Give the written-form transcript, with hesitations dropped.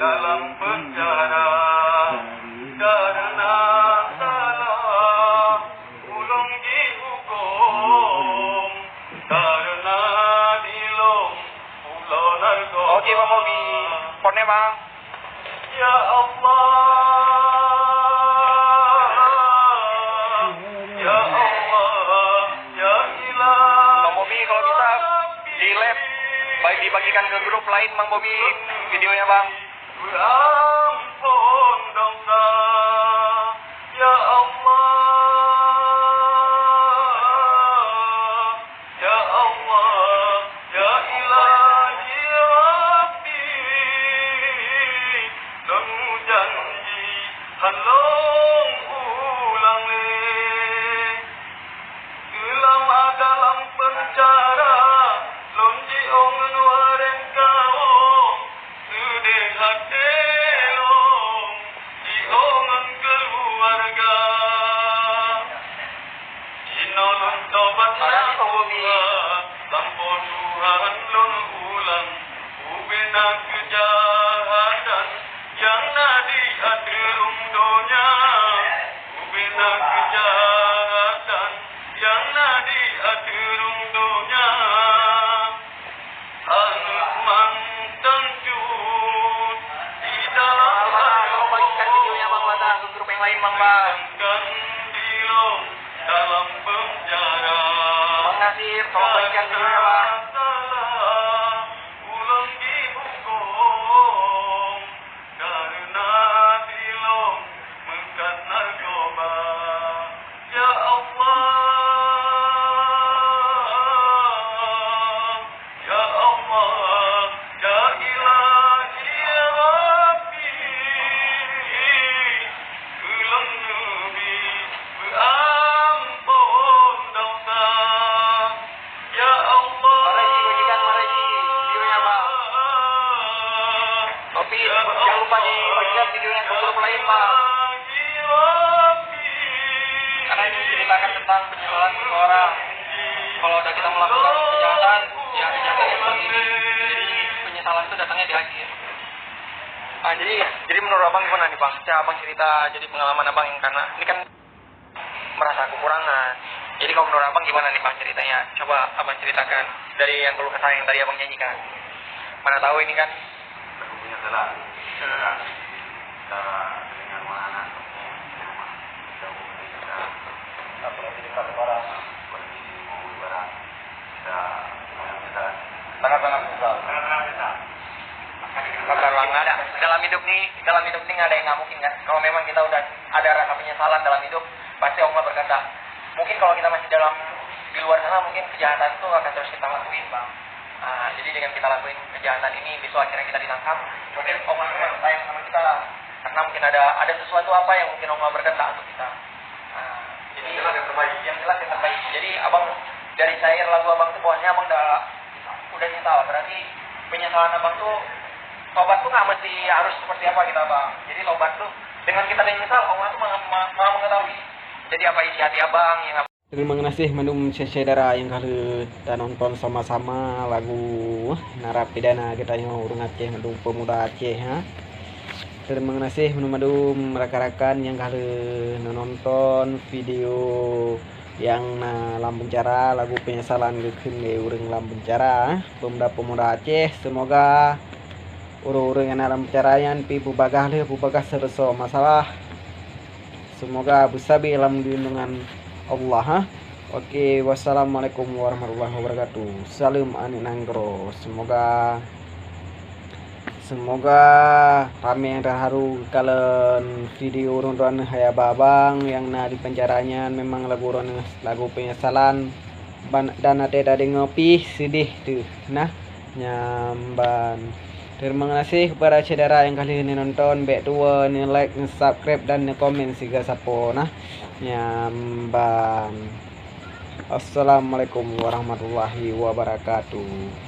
dalam penjara karena salah ulung dihukum karena dilong pulau narkoba. Oke Bang Bobi, pornya Bang. Ya Allah, ya Allah, ya Ilah. Bang Bobi kalau bisa di lab baik dibagikan ke grup lain Bang Bobi videonya Bang. Ampun dosa, ya Allah, ya Allah, ya Ilahi Rabbi. Temu janji halong ulang selama dalam penjara lonji ongen waren kau sedih hati long di ongen keluarga inolong tobat tanpa Tuhan long ulang ubina kejahatan yang nadi adirung donya ubina kejahatan yang nadi adirung donya anut mantang jut di dalam Bang bagikan videonya Bang Lata ke grup yang lain Bang Bang. dilong dalam penjara. Bang Nasir tolong bagikan videonya Bang. Salah ulung dihukum karena dilong mekat narkoba. Ya Allah, ya Allah, ya Ilahi Rabbi. Ulang Nabi berampun dosa. Ya Allah. Maraji bagikan Maraji videonya Bang. Tapi jangan lupa dibagikan videonya ke grup lain Bang. Karena ini menceritakan tentang penyesalan seseorang. Kalau udah kita melakukan kejahatan, ya kejahatan yang seperti ini. Jadi penyesalan itu datangnya di akhir. Jadi menurut Abang gimana nih Bang? Coba Abang cerita jadi pengalaman Abang yang karena ini kan merasa kekurangan. Jadi kalau menurut Abang gimana nih Bang ceritanya? Coba Abang ceritakan dari yang keluh kesah yang tadi Abang nyanyikan. Mana tahu ini kan Punya telah cara dengan mana jauh dari kita apalagi dekat orang pergi mau ibarat kita sangat-sangat susah banget. Dalam hidup nih nggak ada yang nggak mungkin kan. Kalau memang kita udah ada rasa penyesalan dalam hidup, pasti Allah berkata. Mungkin kalau kita masih di luar sana, mungkin kejahatan itu akan terus kita lakuin Bang. Jadi dengan kita lakuin kejahatan ini, besok akhirnya kita ditangkap, mungkin Allah akan sayang sama kita lah. Karena mungkin ada sesuatu apa yang mungkin Allah berkehendak untuk kita. Jadi yang jelas yang terbaik. Jadi Abang dari syair lagu Abang tuh bahwasanya Abang udah nyesal. Berarti penyesalan Abang tuh tobat tuh nggak mesti harus seperti apa kita Bang. Jadi tobat tuh dengan kita menyesal Allah tuh maha mengetahui. Jadi apa isi hati Abang yang Terima kasih menum saudara yang kali dan nonton sama-sama lagu narapidana kita yang urung Aceh menum pemuda Aceh ha. Terima kasih menum rekan-rekan yang kali nonton video yang lambung cara lagu penyesalan gekeun ge urang lambung cara pemuda Aceh. Semoga urang-urang yang dalam pencarian pi bubagah serso masalah. Semoga besabi dalam lindungan Allah ha? Oke, wassalamualaikum warahmatullahi wabarakatuh. Salam ani nanggro. Semoga rame yang terharu kalian video ronron haya babang yang di penjaranya memang lagu penyesalan dan ada ngopi sedih tuh nah nyamban. Terima kasih kepada saudara yang kali ini nonton, baik tua, like, subscribe dan komen siga sapo nah nyamban. Assalamualaikum warahmatullahi wabarakatuh.